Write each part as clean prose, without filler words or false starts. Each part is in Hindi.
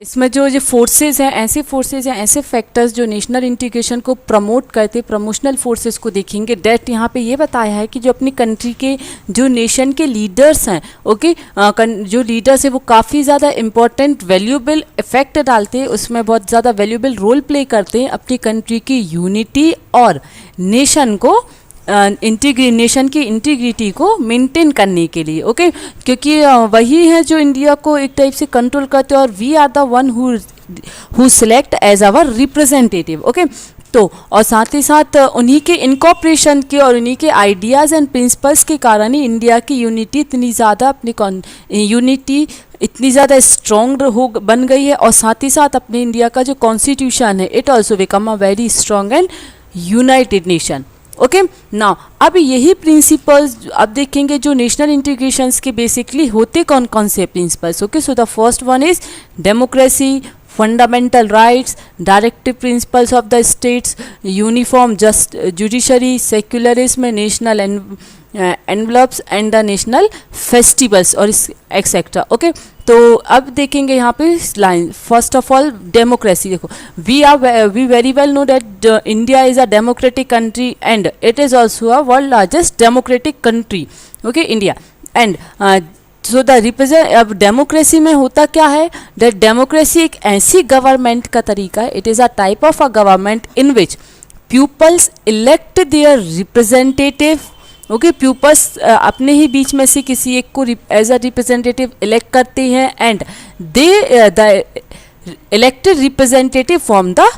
इसमें जो फोर्सेस हैं, ऐसे फैक्टर्स जो नेशनल इंटीग्रेशन को प्रमोट करते, प्रमोशनल फोर्सेस को देखेंगे। डेट यहाँ पे ये बताया है कि जो अपनी कंट्री के जो नेशन के लीडर्स हैं, ओके, जो लीडर्स हैं वो काफ़ी ज़्यादा इंपॉर्टेंट वैल्यूएबल इफेक्ट डालते हैं, उसमें बहुत ज़्यादा वैल्यूएबल रोल प्ले करते हैं अपनी कंट्री की यूनिटी और नेशन को नेशन की इंटीग्रिटी को मेंटेन करने के लिए, ओके, क्योंकि वही है जो इंडिया को एक टाइप से कंट्रोल करते हैं और we are the one who select as our representative, okay. तो और साथ ही साथ उन्हीं के इनकॉपरेशन के और उन्हीं के आइडियाज़ एंड प्रिंसिपल्स के कारण ही इंडिया की यूनिटी इतनी ज़्यादा इतनी ज़्यादा स्ट्रॉन्ग बन गई है, और साथ ही साथ अपने इंडिया का जो कॉन्स्टिट्यूशन है it also become a very strong and United nation, okay. Now अब यही प्रिंसिपल्स अब देखेंगे जो नेशनल इंटीग्रेशंस के बेसिकली होते कौन कौन से principles, okay. So the first one is democracy, fundamental rights, directive principles of the states, uniform just judiciary, secularism, national envelops and the national festivals और एक्सेट्रा, ओके। तो अब देखेंगे यहाँ पे line, first of all democracy. देखो, we very well know that India is a democratic country and it is also a world largest democratic country, okay, India. And so the represent, अब डेमोक्रेसी में होता क्या है, दैट डेमोक्रेसी एक ऐसी गवर्नमेंट का तरीका है, it is a type of a government in which peoples elect their representative, okay, peoples अपने ही बीच में से किसी एक को एज अ रिप्रेजेंटेटिव इलेक्ट करते हैं and they the elected representative from the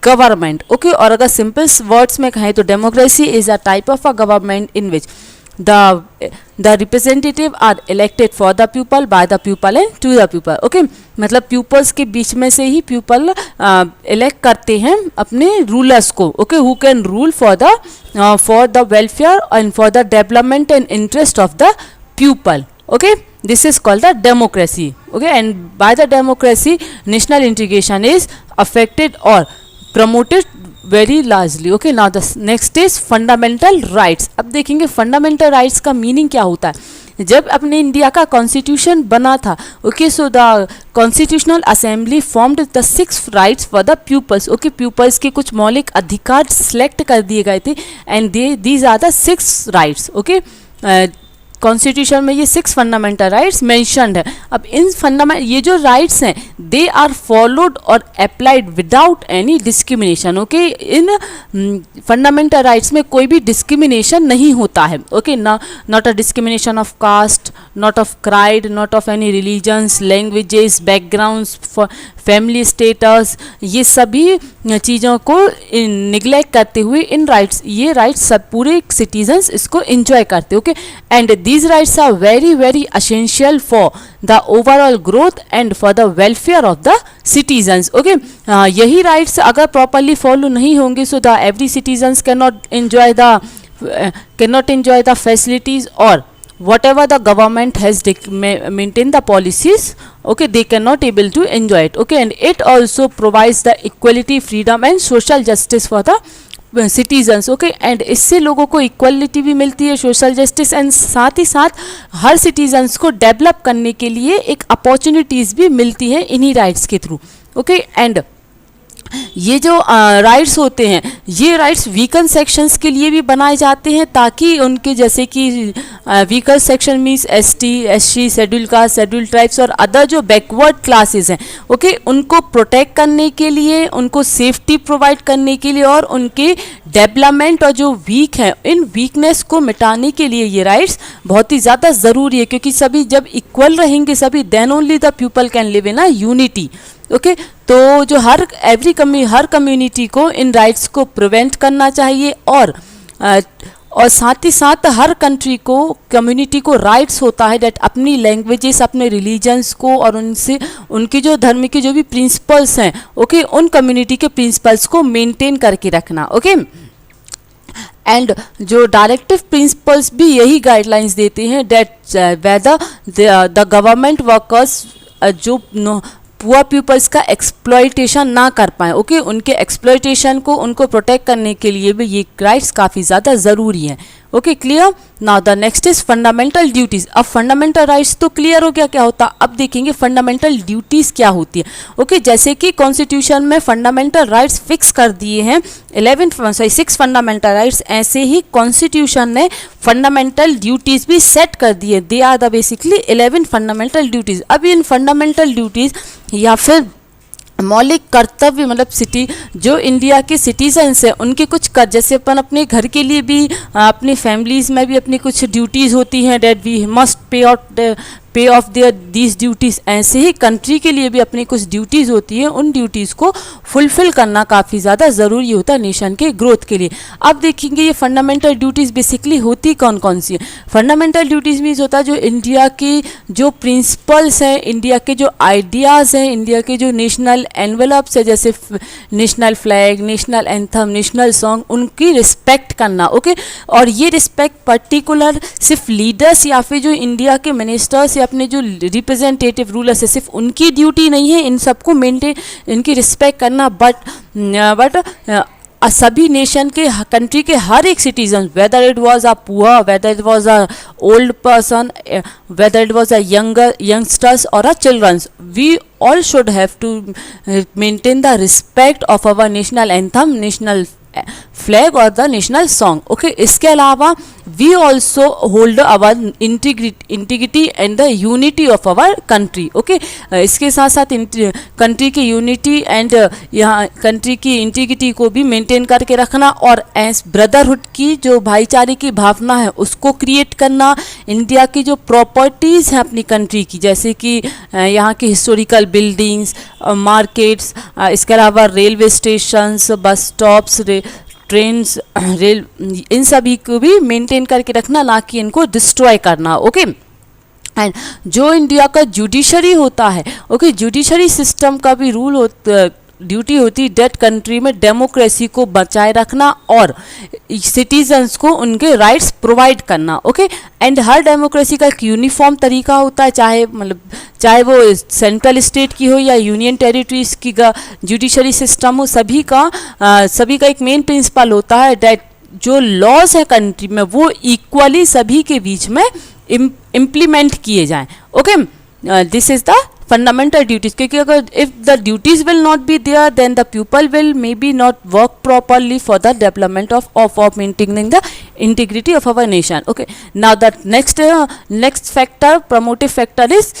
government, okay. और अगर सिंपल वर्ड्स में कहें तो democracy is a type of a government in which the representative are elected for the people, by the people and to the people, okay। मतलब pupils के बीच में से ही pupil elect करते हैं अपने rulers को, okay, who can rule for the welfare and for the development and interest of the pupil, okay। This is called the democracy, okay, and by the democracy national integration is affected or promoted very largely, okay. Now the next is fundamental rights. अब देखेंगे फंडामेंटल राइट्स का मीनिंग क्या होता है। जब अपने इंडिया का कॉन्स्टिट्यूशन बना था, okay, so the constitutional assembly formed the 6 rights for the peoples, okay. Peoples के कुछ मौलिक अधिकार सेलेक्ट कर दिए गए थे and these are the 6 rights, okay. Constitution में ये 6 फंडामेंटल राइट्स मेंशन्ड है। अब इन ये जो राइट्स हैं दे आर फॉलोड और applied without any discrimination, okay. इन फंडामेंटल राइट्स में कोई भी डिस्क्रिमिनेशन नहीं होता है, okay. Not a discrimination of caste, not of creed, not of any religions, languages, backgrounds, family status, ये सभी चीज़ों को निगलेक्ट करते हुए इन राइट्स, ये राइट्स सब पूरे सिटीजन्स इसको एंजॉय करते, okay. And these rights are very very essential for the overall growth and for the welfare of the citizens, okay। यही rights अगर properly follow नहीं होंगे so the every citizens cannot enjoy the facilities or whatever the government has maintained the policies, okay, they cannot able to enjoy it, okay। And it also provides the equality, freedom and social justice for the citizens, okay. And इससे लोगों को इक्वलिटी भी मिलती है, सोशल जस्टिस, एंड साथ ही साथ हर सिटीजन्स को डेवलप करने के लिए एक अपॉर्चुनिटीज़ भी मिलती है इन्हीं राइट्स के थ्रू, ओके। एंड ये जो राइट्स होते हैं ये राइट्स वीकन सेक्शंस के लिए भी बनाए जाते हैं ताकि उनके जैसे कि weaker section means ST, SC, schedule caste, schedule tribes और अदर जो बैकवर्ड क्लासेस हैं, ओके, उनको प्रोटेक्ट करने के लिए, उनको सेफ्टी प्रोवाइड करने के लिए और उनके डेवलपमेंट और जो वीक हैं इन वीकनेस को मिटाने के लिए ये राइट्स बहुत ही ज़्यादा ज़रूरी है, क्योंकि सभी जब इक्वल रहेंगे सभी then only the people can live in a unity, okay. तो जो हर कम्युनिटी को इन राइट्स को प्रिवेंट करना चाहिए और साथ ही साथ हर कंट्री को, कम्युनिटी को राइट्स होता है दैट अपनी लैंग्वेजेस, अपने रिलीजन्स को और उनसे उनके जो धर्म के जो भी प्रिंसिपल्स हैं, ओके, उन कम्युनिटी के प्रिंसिपल्स को मेंटेन करके रखना, ओके। एंड जो डायरेक्टिव प्रिंसिपल्स भी यही गाइडलाइंस देते हैं that whether the government workers जो पुअर पीपल्स का एक्सप्लॉयटेशन ना कर पाएँ, ओके। उनके एक्सप्लॉयटेशन को, उनको प्रोटेक्ट करने के लिए भी ये राइट्स काफ़ी ज़्यादा ज़रूरी हैं, okay clear. Now the next is fundamental duties. अब फंडामेंटल राइट्स तो क्लियर हो गया क्या होता, अब देखेंगे फंडामेंटल ड्यूटीज क्या होती है। ओके जैसे कि कॉन्स्टिट्यूशन में फंडामेंटल राइट्स फिक्स कर दिए हैं 6 फंडामेंटल राइट्स, ऐसे ही कॉन्स्टिट्यूशन ने फंडामेंटल ड्यूटीज भी सेट कर दिए। They are the basically 11 fundamental duties. अब इन फंडामेंटल ड्यूटीज या फिर मौलिक कर्तव्य मतलब सिटी जो इंडिया के सिटीजन्स हैं उनके कुछ कर, जैसे अपन अपने घर के लिए भी अपनी फैमिलीज़ में भी अपनी कुछ ड्यूटीज़ होती हैं that we must pay off their these duties, ऐसे ही कंट्री के लिए भी अपनी कुछ ड्यूटीज़ होती हैं, उन ड्यूटीज़ को फुलफ़िल करना काफ़ी ज़्यादा ज़रूरी होता है नेशन के ग्रोथ के लिए। अब देखेंगे ये फंडामेंटल ड्यूटीज़ बेसिकली होती कौन कौन सी है। फंडामेंटल ड्यूटीज़ मीन्स होता है जो इंडिया की जो प्रिंसिपल्स हैं, इंडिया के जो आइडियाज़ हैं, इंडिया के जो नेशनल एनवेलप्स है जैसे national flag, national anthem, national song, उनकी रिस्पेक्ट करना। ओके और ये रिस्पेक्ट पर्टिकुलर सिर्फ लीडर्स या फिर जो इंडिया के मिनिस्टर्स अपने जो रिप्रेजेंटेटिव रूलर्स है सिर्फ उनकी ड्यूटी नहीं है इन सबको मेंटेन, इनकी रिस्पेक्ट करना, बट सभी नेशन के कंट्री के हर एक citizen, whether it was a poor, whether it was a old person, whether it was a youngsters और a childrens, we all should have to maintain the respect of our national anthem, national flag or the national song. Okay, इसके अलावा we also hold our integrity and the unity of our country. Okay, इसके साथ साथ कंट्री की यूनिटी एंड यहाँ कंट्री की इंटीग्रिटी को भी मेंटेन करके रखना और एस ब्रदरहुड की जो भाईचारे की भावना है उसको क्रिएट करना। इंडिया की जो प्रॉपर्टीज़ हैं अपनी कंट्री की जैसे कि यहाँ की हिस्टोरिकल बिल्डिंग्स, मार्केट्स, इसके अलावा railway stations, bus stops, trains, rail, इन सभी को भी मेंटेन करके रखना, ना कि इनको डिस्ट्रॉय करना। ओके एंड जो इंडिया का जुडिशरी होता है, ओके जुडिशरी सिस्टम का भी रूल होता, ड्यूटी होती है डेट कंट्री में डेमोक्रेसी को बचाए रखना और सिटीजन्स को उनके राइट्स प्रोवाइड करना। ओके एंड हर डेमोक्रेसी का एक यूनिफॉर्म तरीका होता है, चाहे वो सेंट्रल स्टेट की हो या यूनियन टेरिटरीज की जुडिशरी सिस्टम हो, सभी का एक मेन प्रिंसिपल होता है डेट जो लॉज है कंट्री में वो इक्वली सभी के बीच में इम्प्लीमेंट किए जाएं। Okay this is the fundamental duties, क्योंकि अगर if the duties will not be there then the people will may be not work properly for the development of maintaining the integrity of our nation. Okay now the next factor, promotive factor is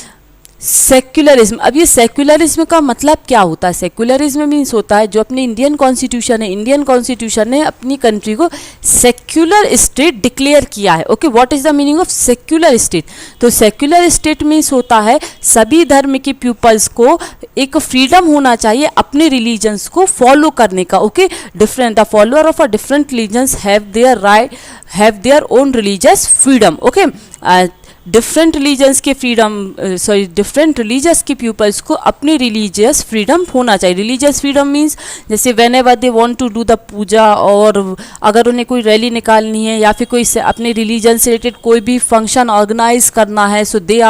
secularism. अब ये सेक्युलरिज्म का मतलब क्या होता है? सेक्युलरिज्म मीन्स होता है जो अपनी इंडियन कॉन्स्टिट्यूशन है, इंडियन कॉन्स्टिट्यूशन ने अपनी कंट्री को सेक्युलर स्टेट डिक्लेयर किया है। Okay what is the meaning of secular state? तो सेक्युलर स्टेट मीन्स होता है सभी धर्म के पीपल्स को एक फ्रीडम होना चाहिए अपने रिलीजन्स को फॉलो करने का। Okay different the follower of a different religions have their own religious freedom. Okay different religions के डिफरेंट रिलीजियस के पीपल्स को अपनी रिलीजियस फ्रीडम होना चाहिए। रिलीजियस फ्रीडम मीन्स जैसे whenever they want to do the puja, और अगर उन्हें कोई रैली निकालनी है या फिर कोई अपने रिलीजन से रिलेटेड कोई भी फंक्शन ऑर्गेनाइज करना है, सो दे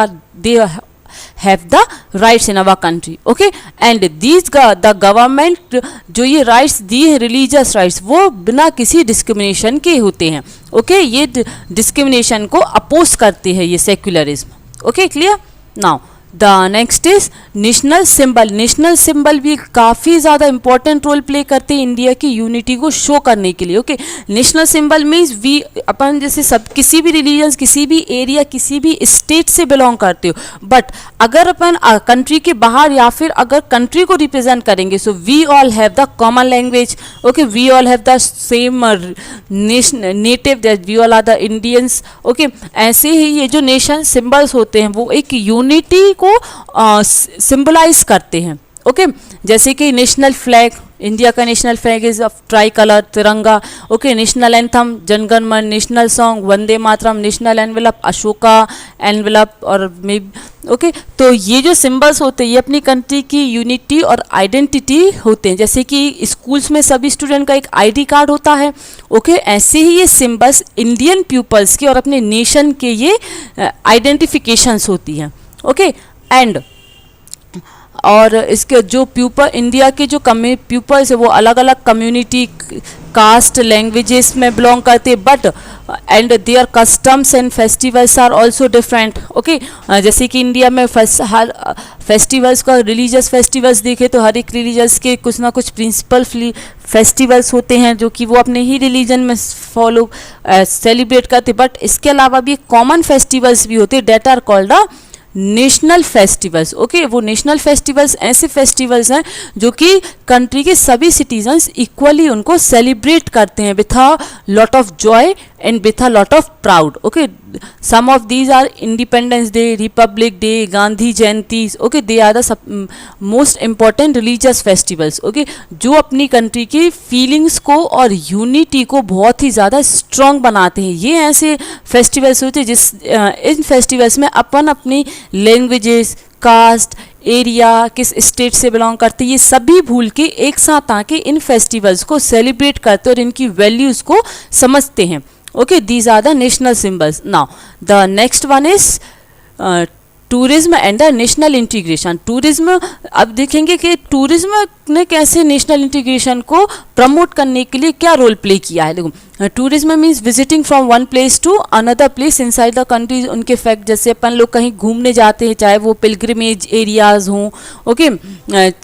have the rights in our country. Okay and the government जो ये rights दिए हैं religious rights वो बिना किसी discrimination के होते हैं। Okay ये discrimination को oppose करते हैं ये secularism। Okay clear? Now the next is national symbol. National symbol भी काफ़ी ज़्यादा इंपॉर्टेंट रोल प्ले करते हैं इंडिया की यूनिटी को शो करने के लिए। Okay national symbol means we अपन जैसे सब किसी भी रिलीजन, किसी भी एरिया, किसी भी स्टेट से बिलोंग करते हो, बट अगर अपन कंट्री के बाहर या फिर अगर कंट्री को रिप्रेजेंट करेंगे so we all have the common language. Okay we all have the same native that we all are the Indians. Okay ऐसे ही ये जो नेशन सिंबल्स होते हैं वो एक यूनिटी को सिंबलाइज करते हैं। ओके जैसे कि नेशनल फ्लैग, इंडिया का national flag is of try colour, तिरंगा। ओके नेशनल एंथम जनगण मन, national song Vande Mataram, national envelope Ashoka envelope और मे ओके तो ये जो सिंबल्स होते हैं ये अपनी कंट्री की यूनिटी और आइडेंटिटी होते हैं। जैसे कि स्कूल्स में सभी स्टूडेंट का एक आईडी कार्ड होता है। ओके ऐसे ही ये सिंबल्स इंडियन पीपल्स के और अपने नेशन के ये आइडेंटिफिकेशंस होती हैं। ओके एंड और इसके जो इंडिया के जो पीपल्स है वो अलग अलग कम्युनिटी, कास्ट, लैंग्वेजेस में बिलोंग करते, but and their customs and festivals are also different. Okay, जैसे कि इंडिया में हर फेस्टिवल्स का, रिलीजियस फेस्टिवल्स देखे तो हर एक रिलीजियस के कुछ ना कुछ प्रिंसिपल फेस्टिवल्स होते हैं जो कि वो अपने ही रिलीजन में फॉलो सेलिब्रेट करते, बट इसके अलावा भी कॉमन फेस्टिवल्स भी होते हैं that are called national festivals. Okay, वो नेशनल फेस्टिवल्स ऐसे फेस्टिवल्स हैं जो कि कंट्री के सभी सिटीजन्स इक्वली उनको सेलिब्रेट करते हैं with a lot of joy and with a lot of proud. Okay, some of these are independence day, republic day, Gandhi Jayanti. Okay, they are the most important religious festivals. Okay, जो अपनी कंट्री की फीलिंग्स को और यूनिटी को बहुत ही ज़्यादा स्ट्रॉन्ग बनाते हैं। ये ऐसे फेस्टिवल्स होते हैं इन फेस्टिवल्स में अपन अपनी लैंग्वेजेस, कास्ट, एरिया, किस स्टेट से बिलोंग करते, ये सभी भूल के एक साथ आके इन फेस्टिवल्स को सेलिब्रेट करते और इनकी वैल्यूज़ को समझते हैं। Okay, these are the national symbols. Now the next one is tourism and the national integration. Tourism, अब देखेंगे कि टूरिज्म ने कैसे नेशनल इंटीग्रेशन को प्रमोट करने के लिए क्या रोल प्ले किया है। देखो, tourism means visiting from one place to another place inside the country. उनके फैक्ट, जैसे अपन लोग कहीं घूमने जाते हैं, चाहे वो पिलग्रिमेज एरियाज हों, ओके,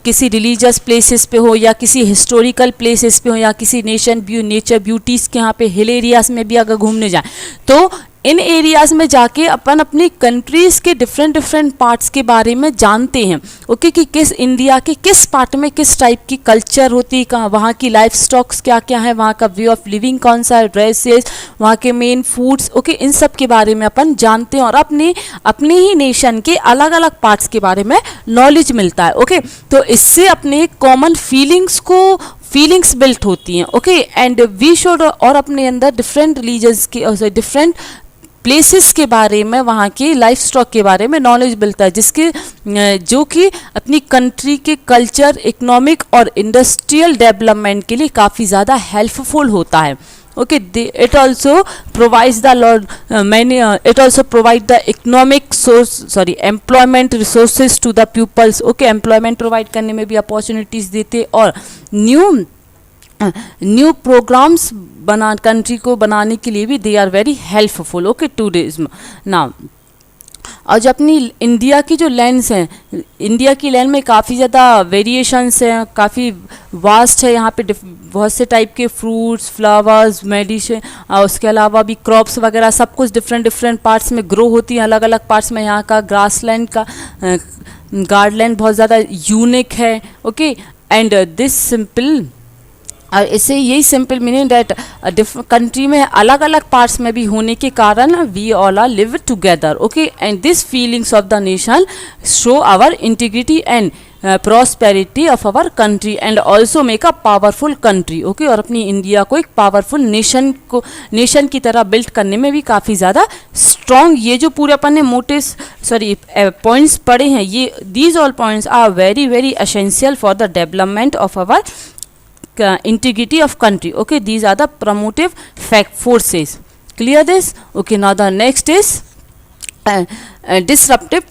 किसी रिलीजियस प्लेसेस पे हो या किसी हिस्टोरिकल प्लेसेस पे हो या किसी नेचर ब्यूटीज़ के यहाँ पे हिल एरियाज में भी अगर घूमने जाएं तो इन एरियाज़ में जाके अपन अपनी कंट्रीज़ के डिफरेंट पार्ट्स के बारे में जानते हैं। ओके, कि किस इंडिया के किस पार्ट में किस टाइप की कल्चर होती है, कहाँ वहाँ की लाइफ स्टॉक्स क्या क्या है, वहाँ का वे ऑफ लिविंग कौन सा है, ड्रेसेस, वहाँ के मेन फूड्स। ओके, इन सब के बारे में अपन जानते हैं और अपने ही नेशन के अलग अलग पार्ट्स के बारे में नॉलेज मिलता है। ओके, तो इससे अपने कॉमन फीलिंग्स बिल्ट होती हैं। ओके, एंड वी शुड, और अपने अंदर डिफरेंट रिलीजन्स के, डिफरेंट प्लेसेस के बारे में, वहाँ की लाइफ स्टॉक के बारे में नॉलेज मिलता है, जो कि अपनी कंट्री के कल्चर, इकोनॉमिक और इंडस्ट्रियल डेवलपमेंट के लिए काफ़ी ज़्यादा हेल्पफुल होता है। Okay, it also provides the economic employment resources to the peoples. Okay, employment provide करने में भी अपॉर्चुनिटीज़ देते और न्यू प्रोग्राम्स कंट्री को बनाने के लिए भी they are very helpful. Okay, tourism. Now, और जो अपनी इंडिया की जो लैंड्स हैं, इंडिया की लैंड में काफ़ी ज़्यादा वेरिएशंस हैं, काफ़ी वास्ट है। यहाँ पे बहुत से टाइप के फ्रूट्स, फ्लावर्स, मेडिसिन, उसके अलावा भी क्रॉप्स वगैरह सब कुछ डिफरेंट पार्ट्स में ग्रो होती हैं, अलग अलग पार्ट्स में। यहाँ का ग्रासलैंड का गार्डलैंड बहुत ज़्यादा यूनिक है। ओके, एंड दिस सिंपल, और इससे यही सिंपल मीनिंग दैट कंट्री में अलग अलग पार्ट्स में भी होने के कारण we all are live together. Okay, and this feelings of the nation show our integrity and prosperity of our country and also make a powerful country. Okay, और अपनी इंडिया को एक पावरफुल नेशन की तरह बिल्ड करने में भी काफ़ी ज़्यादा स्ट्रॉन्ग, ये जो पूरे अपन ने पॉइंट्स पढ़े हैं, ये these all points are very very essential for the development of our integrity of country. Okay, these are the promotive forces. Clear this? Okay, now the next is disruptive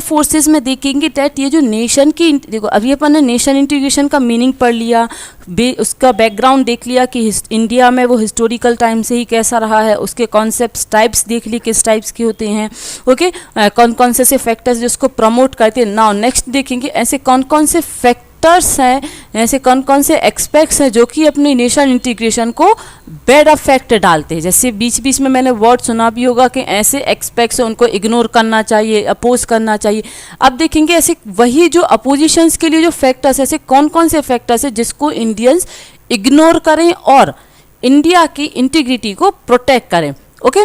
forces में देखेंगे दैट ये जो नेशन की, देखो अभी अपन ने नेशन इंटीग्रेशन का मीनिंग पढ़ लिया, उसका बैकग्राउंड देख लिया कि इंडिया में वो हिस्टोरिकल टाइम से ही कैसा रहा है, उसके कॉन्सेप्ट्स टाइप्स देख लिए किस टाइप्स के होते हैं। ओके, कौन से फैक्टर्स जिसको प्रमोट करते हैं। नाउ नेक्स्ट देखेंगे ऐसे कौन से फैक्टर्स हैं, ऐसे कौन से एक्सपेक्ट्स हैं जो कि अपनी नेशन इंटीग्रेशन को बैड अफेक्ट डालते हैं। जैसे बीच में मैंने वर्ड सुना भी होगा कि ऐसे एक्सपेक्ट्स हैं उनको इग्नोर करना चाहिए, अपोज करना चाहिए। अब देखेंगे ऐसे वही जो अपोजिशंस के लिए जो फैक्टर्स, ऐसे कौन से फैक्टर्स हैं जिसको इंडियंस इग्नोर करें और इंडिया की इंटीग्रिटी को प्रोटेक्ट करें। ओके,